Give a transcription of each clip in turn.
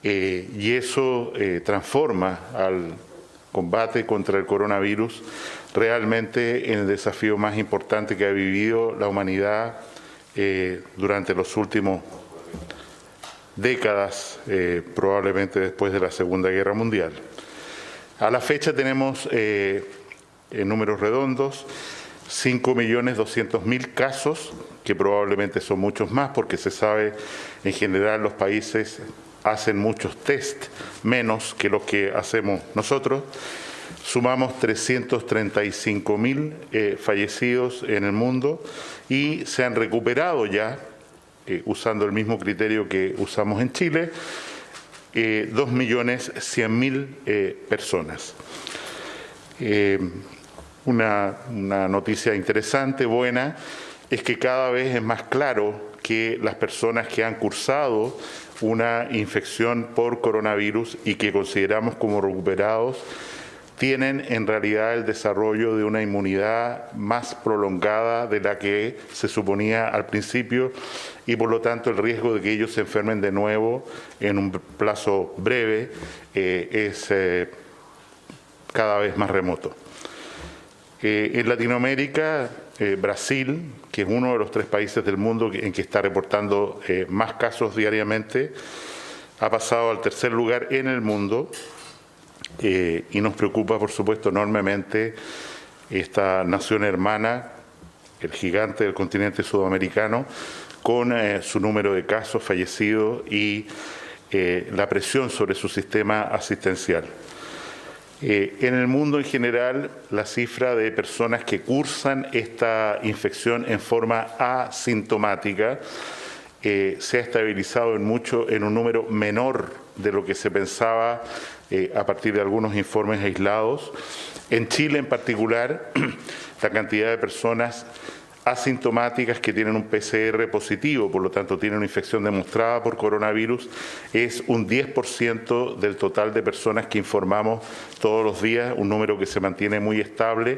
y eso transforma al combate contra el coronavirus realmente en el desafío más importante que ha vivido la humanidad durante los últimos décadas, probablemente después de la Segunda Guerra Mundial. A la fecha tenemos, en números redondos, 5.200.000 casos, que probablemente son muchos más porque se sabe en general los países hacen muchos test, menos que los que hacemos nosotros. Sumamos 335.000 fallecidos en el mundo y se han recuperado ya, usando el mismo criterio que usamos en Chile, 2.100.000 personas. Una noticia interesante, buena, es que cada vez es más claro que las personas que han cursado una infección por coronavirus y que consideramos como recuperados tienen en realidad el desarrollo de una inmunidad más prolongada de la que se suponía al principio y por lo tanto el riesgo de que ellos se enfermen de nuevo en un plazo breve es cada vez más remoto. En Latinoamérica, Brasil, que es uno de los 3 países del mundo en que está reportando más casos diariamente, ha pasado al tercer lugar en el mundo y nos preocupa, por supuesto, enormemente esta nación hermana, el gigante del continente sudamericano, con su número de casos fallecidos y la presión sobre su sistema asistencial. En el mundo en general, la cifra de personas que cursan esta infección en forma asintomática se ha estabilizado en un número menor de lo que se pensaba a partir de algunos informes aislados. En Chile en particular, la cantidad de personas asintomáticas que tienen un PCR positivo, por lo tanto tienen una infección demostrada por coronavirus, es un 10% del total de personas que informamos todos los días, un número que se mantiene muy estable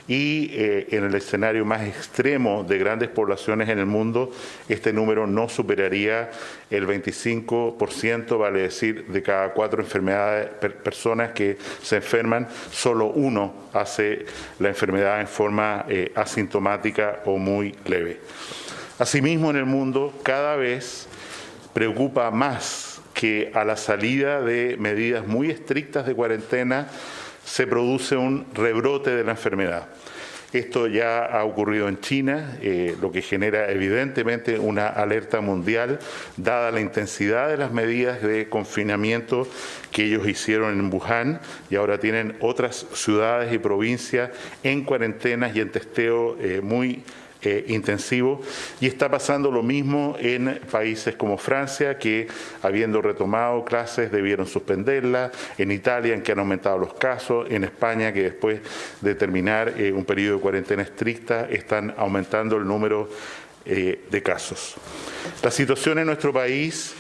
y en el escenario más extremo de grandes poblaciones en el mundo, este número no superaría el 25%, vale decir, de cada 4 personas que se enferman, solo 1 hace la enfermedad en forma asintomática o muy leve. Asimismo, en el mundo cada vez preocupa más que a la salida de medidas muy estrictas de cuarentena se produce un rebrote de la enfermedad. Esto ya ha ocurrido en China, lo que genera evidentemente una alerta mundial, dada la intensidad de las medidas de confinamiento que ellos hicieron en Wuhan y ahora tienen otras ciudades y provincias en cuarentenas y en testeo muy intensivo, y está pasando lo mismo en países como Francia, que habiendo retomado clases debieron suspenderlas, en Italia, en que han aumentado los casos, en España, que después de terminar un periodo de cuarentena estricta están aumentando el número de casos. La situación en nuestro país,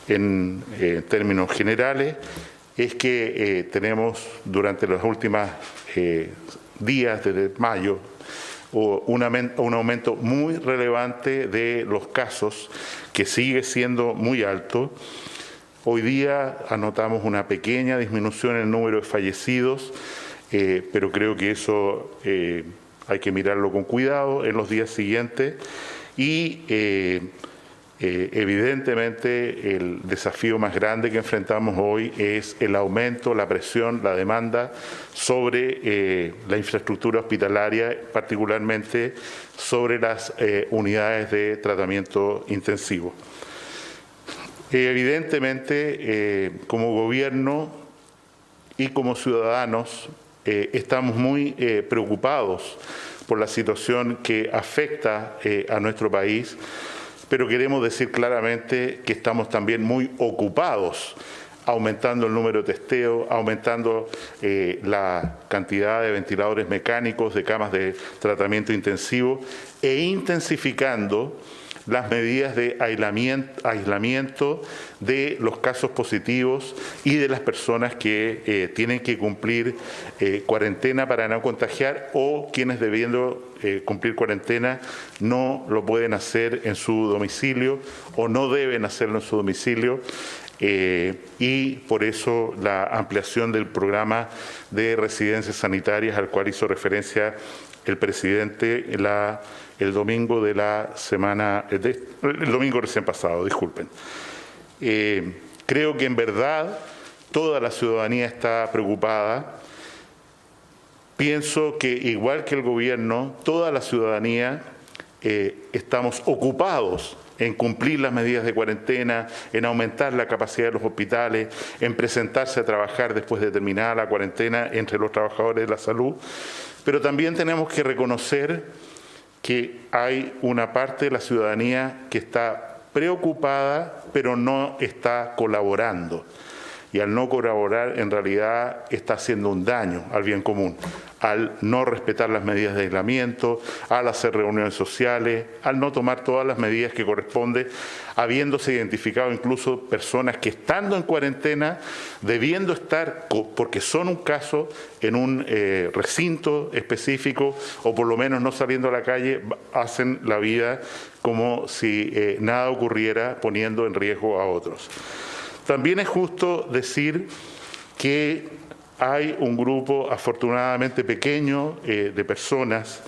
en términos generales, es que tenemos durante los últimos días, desde mayo, un aumento muy relevante de los casos, que sigue siendo muy alto. Hoy día anotamos una pequeña disminución en el número de fallecidos, pero creo que eso hay que mirarlo con cuidado en los días siguientes y evidentemente el desafío más grande que enfrentamos hoy es el aumento, la presión, la demanda sobre la infraestructura hospitalaria, particularmente sobre las unidades de tratamiento intensivo. Evidentemente, como gobierno y como ciudadanos, estamos muy preocupados por la situación que afecta a nuestro país, pero queremos decir claramente que estamos también muy ocupados, aumentando el número de testeos, aumentando la cantidad de ventiladores mecánicos, de camas de tratamiento intensivo e intensificando las medidas de aislamiento de los casos positivos y de las personas que tienen que cumplir cuarentena para no contagiar, o quienes debiendo cumplir cuarentena no lo pueden hacer en su domicilio o no deben hacerlo en su domicilio. y por eso la ampliación del programa de residencias sanitarias al cual hizo referencia el presidente el domingo de la semana, el domingo recién pasado, disculpen. Creo que en verdad toda la ciudadanía está preocupada. Pienso que igual que el gobierno, toda la ciudadanía estamos ocupados en cumplir las medidas de cuarentena, en aumentar la capacidad de los hospitales, en presentarse a trabajar después de terminada la cuarentena entre los trabajadores de la salud. Pero también tenemos que reconocer que hay una parte de la ciudadanía que está preocupada, pero no está colaborando. Y al no colaborar, en realidad está haciendo un daño al bien común, al no respetar las medidas de aislamiento, al hacer reuniones sociales, al no tomar todas las medidas que corresponden, habiéndose identificado incluso personas que estando en cuarentena, debiendo estar, porque son un caso, en un recinto específico o por lo menos no saliendo a la calle, hacen la vida como si nada ocurriera, poniendo en riesgo a otros. También es justo decir que hay un grupo afortunadamente pequeño de personas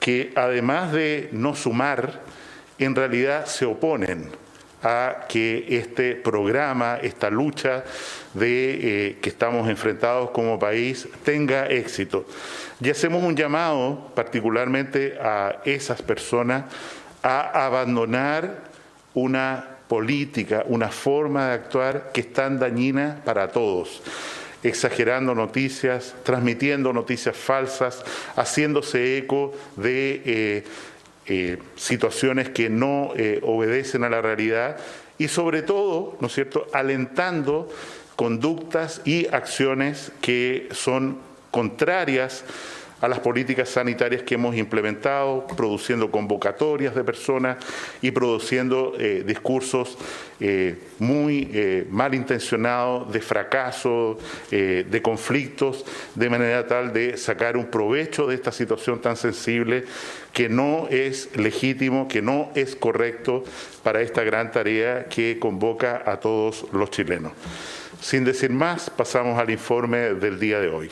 que además de no sumar, en realidad se oponen a que este programa, esta lucha que estamos enfrentados como país tenga éxito. Y hacemos un llamado particularmente a esas personas a abandonar una política, una forma de actuar que es tan dañina para todos, exagerando noticias, transmitiendo noticias falsas, haciéndose eco de situaciones que no obedecen a la realidad y sobre todo, ¿no es cierto?, alentando conductas y acciones que son contrarias a las políticas sanitarias que hemos implementado, produciendo convocatorias de personas y produciendo discursos muy malintencionados, de fracaso, de conflictos, de manera tal de sacar un provecho de esta situación tan sensible que no es legítimo, que no es correcto para esta gran tarea que convoca a todos los chilenos. Sin decir más, pasamos al informe del día de hoy.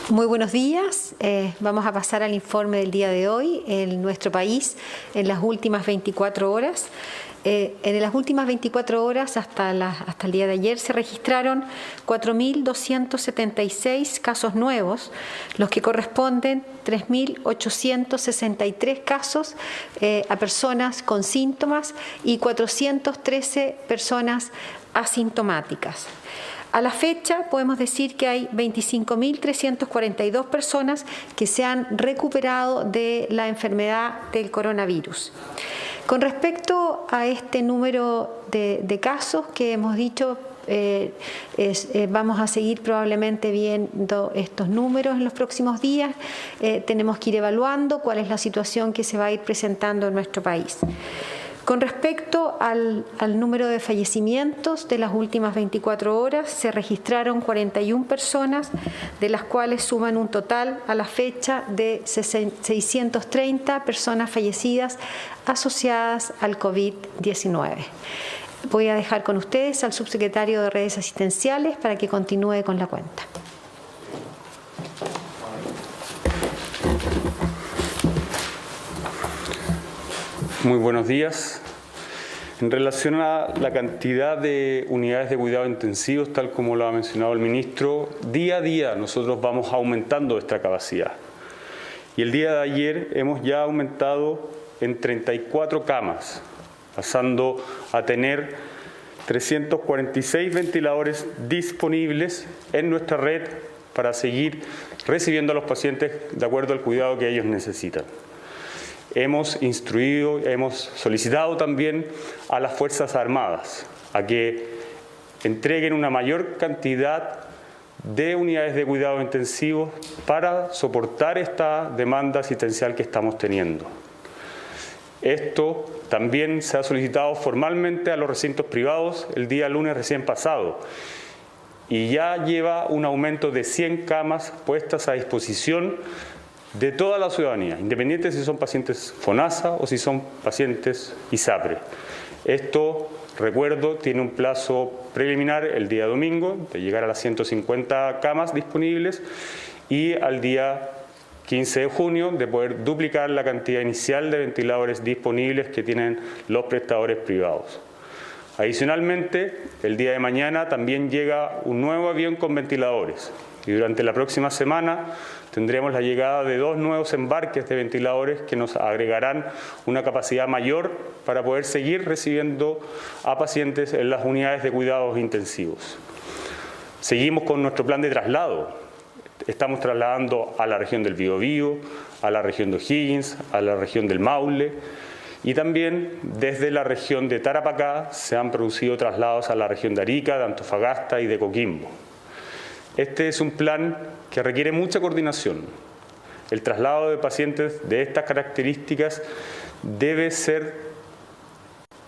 Muy buenos días. Vamos a pasar al informe del día de hoy. En nuestro país, en las últimas 24 horas, en las últimas 24 horas hasta el día de ayer se registraron 4.276 casos nuevos, los que corresponden 3.863 casos a personas con síntomas y 413 personas asintomáticas. A la fecha podemos decir que hay 25.342 personas que se han recuperado de la enfermedad del coronavirus. Con respecto a este número de casos que hemos dicho, vamos a seguir probablemente viendo estos números en los próximos días. Tenemos que ir evaluando cuál es la situación que se va a ir presentando en nuestro país. Con respecto al número de fallecimientos de las últimas 24 horas, se registraron 41 personas, de las cuales suman un total a la fecha de 630 personas fallecidas asociadas al COVID-19. Voy a dejar con ustedes al subsecretario de Redes Asistenciales para que continúe con la cuenta. Muy buenos días. En relación a la cantidad de unidades de cuidado intensivos, tal como lo ha mencionado el ministro, día a día nosotros vamos aumentando esta capacidad. Y el día de ayer hemos ya aumentado en 34 camas, pasando a tener 346 ventiladores disponibles en nuestra red para seguir recibiendo a los pacientes de acuerdo al cuidado que ellos necesitan. Hemos instruido, hemos solicitado también a las Fuerzas Armadas a que entreguen una mayor cantidad de unidades de cuidado intensivo para soportar esta demanda asistencial que estamos teniendo. Esto también se ha solicitado formalmente a los recintos privados el día lunes recién pasado y ya lleva un aumento de 100 camas puestas a disposición de toda la ciudadanía, independiente si son pacientes FONASA o si son pacientes ISAPRE. Esto, recuerdo, tiene un plazo preliminar el día domingo de llegar a las 150 camas disponibles y al día 15 de junio de poder duplicar la cantidad inicial de ventiladores disponibles que tienen los prestadores privados. Adicionalmente, el día de mañana también llega un nuevo avión con ventiladores y durante la próxima semana tendremos la llegada de 2 nuevos embarques de ventiladores que nos agregarán una capacidad mayor para poder seguir recibiendo a pacientes en las unidades de cuidados intensivos. Seguimos con nuestro plan de traslado. Estamos trasladando a la región del Biobío, a la región de O'Higgins, a la región del Maule y también desde la región de Tarapacá se han producido traslados a la región de Arica, de Antofagasta y de Coquimbo. Este es un plan que requiere mucha coordinación. El traslado de pacientes de estas características debe ser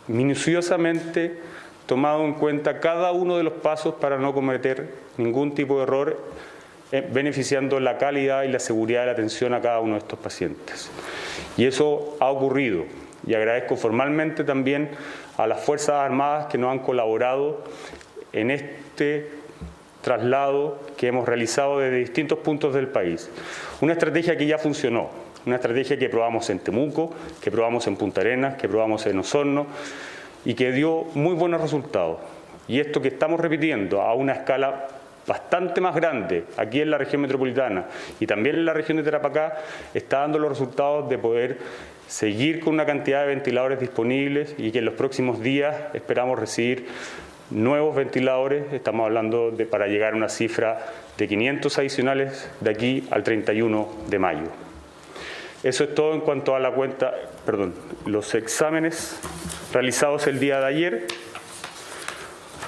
minuciosamente tomado en cuenta cada uno de los pasos para no cometer ningún tipo de error, beneficiando la calidad y la seguridad de la atención a cada uno de estos pacientes. Y eso ha ocurrido. Y agradezco formalmente también a las Fuerzas Armadas que nos han colaborado en este traslado que hemos realizado desde distintos puntos del país. Una estrategia que ya funcionó, una estrategia que probamos en Temuco, que probamos en Punta Arenas, que probamos en Osorno y que dio muy buenos resultados. Y esto que estamos repitiendo a una escala bastante más grande aquí en la región metropolitana y también en la región de Tarapacá está dando los resultados de poder seguir con una cantidad de ventiladores disponibles y que en los próximos días esperamos recibir nuevos ventiladores. Estamos hablando de para llegar a una cifra de 500 adicionales de aquí al 31 de mayo. Eso es todo en cuanto a los exámenes realizados el día de ayer.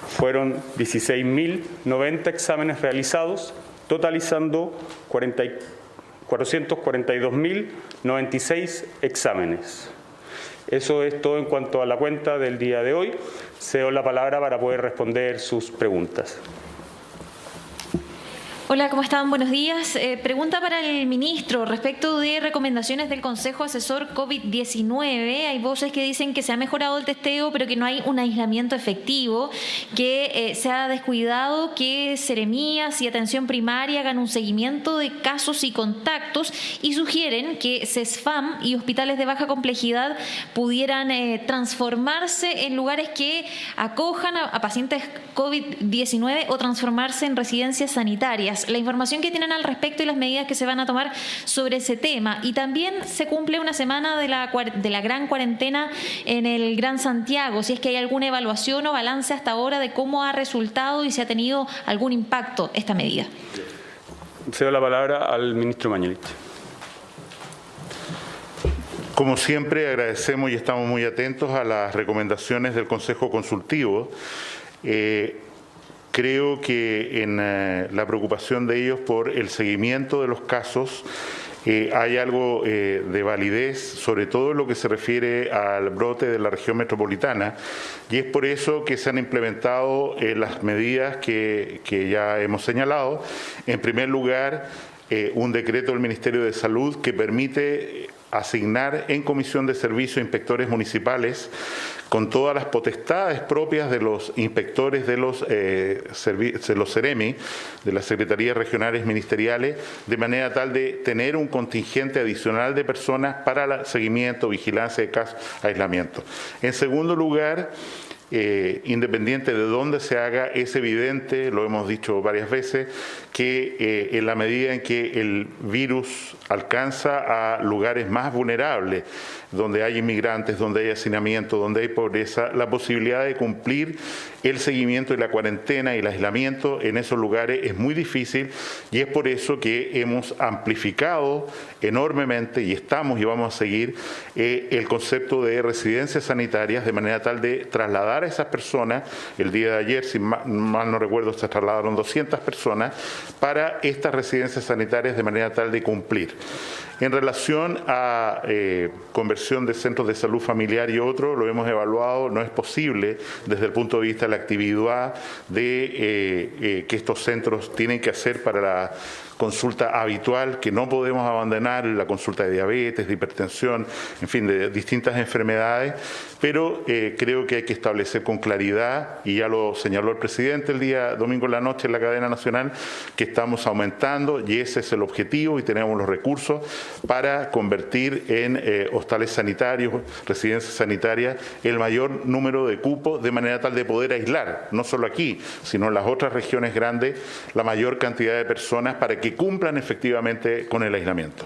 Fueron 16.090 exámenes realizados, totalizando 442.096 exámenes. Eso es todo en cuanto a la cuenta del día de hoy. Cedo la palabra para poder responder sus preguntas. Hola, ¿cómo están? Buenos días. Pregunta para el ministro respecto de recomendaciones del Consejo Asesor COVID-19. Hay voces que dicen que se ha mejorado el testeo, pero que no hay un aislamiento efectivo, que se ha descuidado que Seremías y Atención Primaria hagan un seguimiento de casos y contactos y sugieren que CESFAM y hospitales de baja complejidad pudieran transformarse en lugares que acojan a pacientes COVID-19 o transformarse en residencias sanitarias. La información que tienen al respecto y las medidas que se van a tomar sobre ese tema. Y también se cumple una semana de la gran cuarentena en el Gran Santiago. Si es que hay alguna evaluación o balance hasta ahora de cómo ha resultado y si ha tenido algún impacto esta medida. Cedo la palabra al ministro Mañalich. Como siempre, agradecemos y estamos muy atentos a las recomendaciones del Consejo Consultivo. Creo que en la preocupación de ellos por el seguimiento de los casos hay algo de validez, sobre todo en lo que se refiere al brote de la región metropolitana, y es por eso que se han implementado las medidas que ya hemos señalado. En primer lugar, un decreto del Ministerio de Salud que permite asignar en comisión de servicio inspectores municipales con todas las potestades propias de los inspectores de los CEREMI, de las Secretarías Regionales Ministeriales, de manera tal de tener un contingente adicional de personas para el seguimiento, vigilancia de casos, aislamiento. En segundo lugar, independiente de dónde se haga, es evidente, lo hemos dicho varias veces, que en la medida en que el virus alcanza a lugares más vulnerables, donde hay inmigrantes, donde hay hacinamiento, donde hay pobreza, la posibilidad de cumplir el seguimiento y la cuarentena y el aislamiento en esos lugares es muy difícil, y es por eso que hemos amplificado enormemente y estamos y vamos a seguir el concepto de residencias sanitarias, de manera tal de trasladar a esas personas. El día de ayer, si mal no recuerdo, se trasladaron 200 personas para estas residencias sanitarias de manera tal de cumplir. En relación a conversión de centros de salud familiar y otros, lo hemos evaluado, no es posible desde el punto de vista de la actividad que estos centros tienen que hacer para la consulta habitual, que no podemos abandonar, la consulta de diabetes, de hipertensión, en fin, de distintas enfermedades, pero creo que hay que establecer con claridad, y ya lo señaló el presidente el día domingo en la noche en la cadena nacional, que estamos aumentando, y ese es el objetivo, y tenemos los recursos para convertir en hostales sanitarios, residencias sanitarias, el mayor número de cupos, de manera tal de poder aislar, no solo aquí, sino en las otras regiones grandes, la mayor cantidad de personas para que cumplan efectivamente con el aislamiento.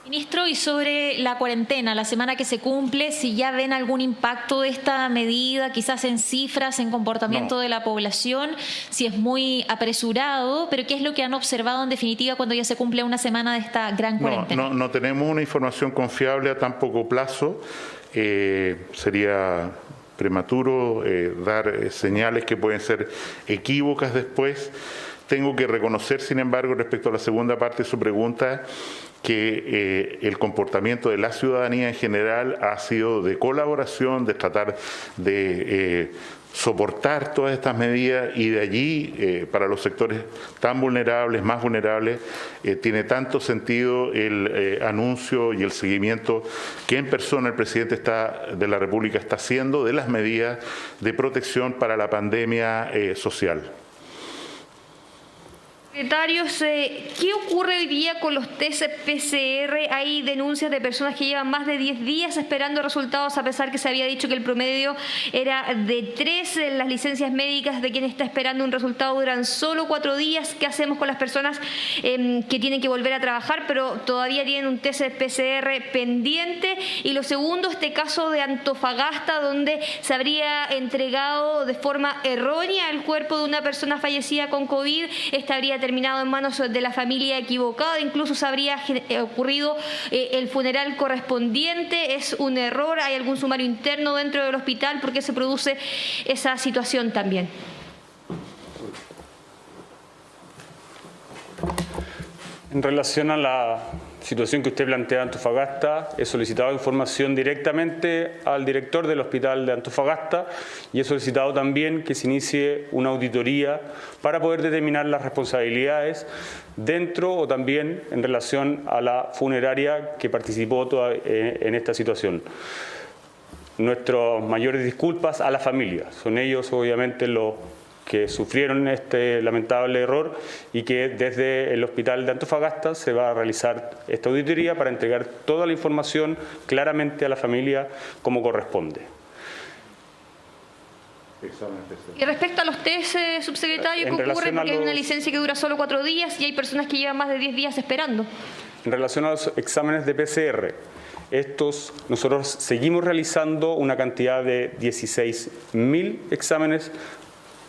Ministro, y sobre la cuarentena, la semana que se cumple, si ya ven algún impacto de esta medida, quizás en cifras, en comportamiento de la población, si es muy apresurado, pero ¿qué es lo que han observado en definitiva cuando ya se cumple una semana de esta gran cuarentena? No tenemos una información confiable a tan poco plazo. Sería prematuro dar señales que pueden ser equívocas después. Tengo que reconocer, sin embargo, respecto a la segunda parte de su pregunta, que el comportamiento de la ciudadanía en general ha sido de colaboración, de tratar de soportar todas estas medidas, y de allí, para los sectores tan vulnerables, más vulnerables, tiene tanto sentido el anuncio y el seguimiento que en persona el presidente de la República está haciendo de las medidas de protección para la pandemia social. Secretarios, ¿qué ocurre hoy día con los test PCR? Hay denuncias de personas que llevan más de 10 días esperando resultados, a pesar que se había dicho que el promedio era de 3. Las licencias médicas de quien está esperando un resultado duran solo 4 días. ¿Qué hacemos con las personas que tienen que volver a trabajar, pero todavía tienen un test PCR pendiente? Y lo segundo, este caso de Antofagasta, donde se habría entregado de forma errónea el cuerpo de una persona fallecida con COVID. Esta habría terminado en manos de la familia equivocada, incluso se habría ocurrido el funeral correspondiente. ¿Es un error? ¿Hay algún sumario interno dentro del hospital? ¿Por qué se produce esa situación también? En relación a la situación que usted plantea de Antofagasta, he solicitado información directamente al director del hospital de Antofagasta y he solicitado también que se inicie una auditoría para poder determinar las responsabilidades dentro o también en relación a la funeraria que participó en esta situación. Nuestras mayores disculpas a la familia, son ellos obviamente los que sufrieron este lamentable error, y que desde el hospital de Antofagasta se va a realizar esta auditoría para entregar toda la información claramente a la familia como corresponde. Y respecto a los test, subsecretario, ¿qué ocurre? Porque hay una licencia que dura solo 4 días y hay personas que llevan más de 10 días esperando. En relación a los exámenes de PCR, nosotros seguimos realizando una cantidad de 16.000 exámenes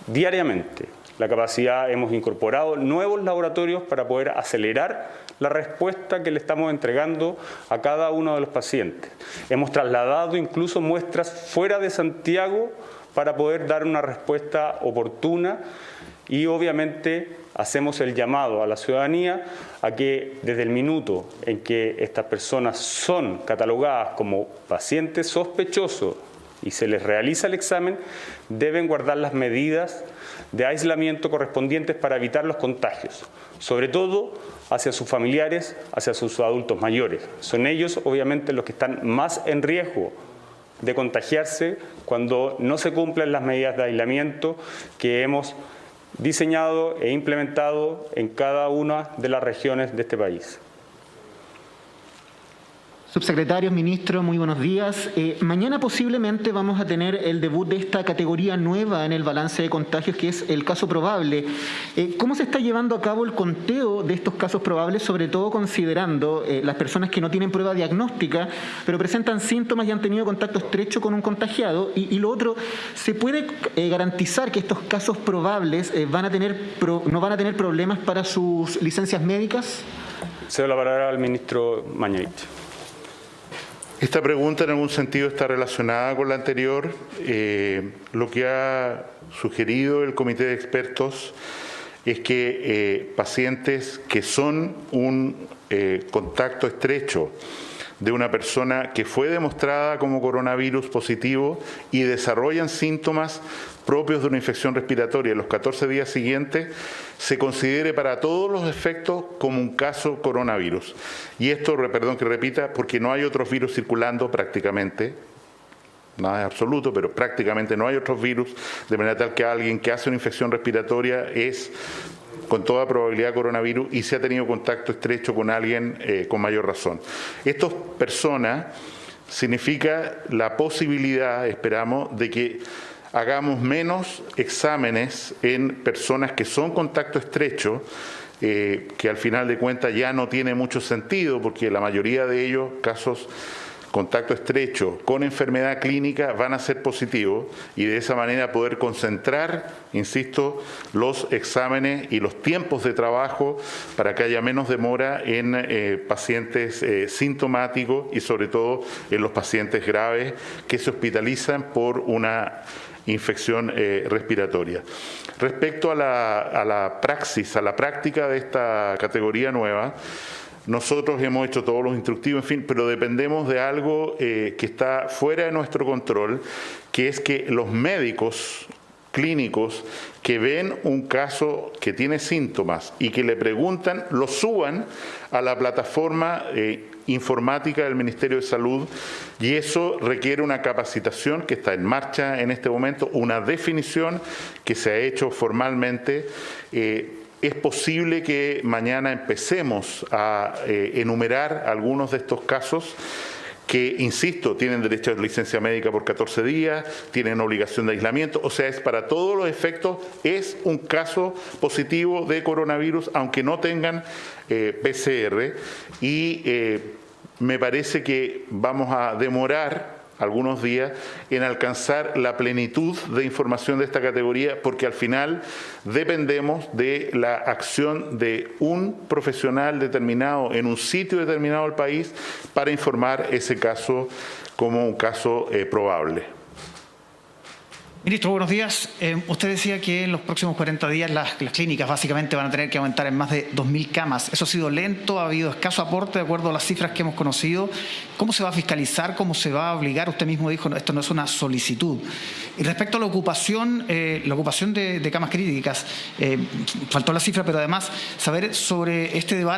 diariamente. La capacidad, hemos incorporado nuevos laboratorios para poder acelerar la respuesta que le estamos entregando a cada uno de los pacientes. Hemos trasladado incluso muestras fuera de Santiago para poder dar una respuesta oportuna, y obviamente hacemos el llamado a la ciudadanía a que desde el minuto en que estas personas son catalogadas como pacientes sospechosos y se les realiza el examen, deben guardar las medidas de aislamiento correspondientes para evitar los contagios, sobre todo hacia sus familiares, hacia sus adultos mayores. Son ellos, obviamente, los que están más en riesgo de contagiarse cuando no se cumplen las medidas de aislamiento que hemos diseñado e implementado en cada una de las regiones de este país. Subsecretarios, ministro, muy buenos días. Mañana posiblemente vamos a tener el debut de esta categoría nueva en el balance de contagios, que es el caso probable. ¿Cómo se está llevando a cabo el conteo de estos casos probables, sobre todo considerando las personas que no tienen prueba diagnóstica, pero presentan síntomas y han tenido contacto estrecho con un contagiado? Y lo otro, ¿se puede garantizar que estos casos probables no van a tener problemas para sus licencias médicas? Cedo la palabra al ministro Mañalich. Esta pregunta en algún sentido está relacionada con la anterior. Lo que ha sugerido el comité de expertos es que pacientes que son un contacto estrecho de una persona que fue demostrada como coronavirus positivo y desarrollan síntomas propios de una infección respiratoria en los 14 días siguientes, se considere para todos los efectos como un caso coronavirus. Y esto, perdón que repita, porque no hay otros virus circulando prácticamente, nada es absoluto, pero prácticamente no hay otros virus, de manera tal que alguien que hace una infección respiratoria es con toda probabilidad coronavirus y se ha tenido contacto estrecho con alguien con mayor razón. Estas personas significa la posibilidad, esperamos, de que hagamos menos exámenes en personas que son contacto estrecho, que al final de cuentas ya no tiene mucho sentido, porque la mayoría de ellos, casos contacto estrecho con enfermedad clínica, van a ser positivos y de esa manera poder concentrar, insisto, los exámenes y los tiempos de trabajo para que haya menos demora en pacientes sintomáticos y sobre todo en los pacientes graves que se hospitalizan por una infección respiratoria. Respecto a la praxis, a la práctica de esta categoría nueva, nosotros hemos hecho todos los instructivos, en fin, pero dependemos de algo que está fuera de nuestro control, que es que los médicos clínicos que ven un caso que tiene síntomas y que le preguntan, lo suban a la plataforma informática del Ministerio de Salud, y eso requiere una capacitación que está en marcha en este momento, una definición que se ha hecho formalmente. Es posible que mañana empecemos a enumerar algunos de estos casos que, insisto, tienen derecho a licencia médica por 14 días, tienen obligación de aislamiento, o sea, es para todos los efectos, es un caso positivo de coronavirus, aunque no tengan PCR, y me parece que vamos a demorar algunos días en alcanzar la plenitud de información de esta categoría, porque al final dependemos de la acción de un profesional determinado en un sitio determinado del país para informar ese caso como un caso probable. Ministro, buenos días. Usted decía que en los próximos 40 días las clínicas básicamente van a tener que aumentar en más de 2.000 camas. Eso ha sido lento, ha habido escaso aporte de acuerdo a las cifras que hemos conocido. ¿Cómo se va a fiscalizar? ¿Cómo se va a obligar? Usted mismo dijo, no, esto no es una solicitud. Y respecto a la ocupación de camas críticas, faltó la cifra, pero además saber sobre este debate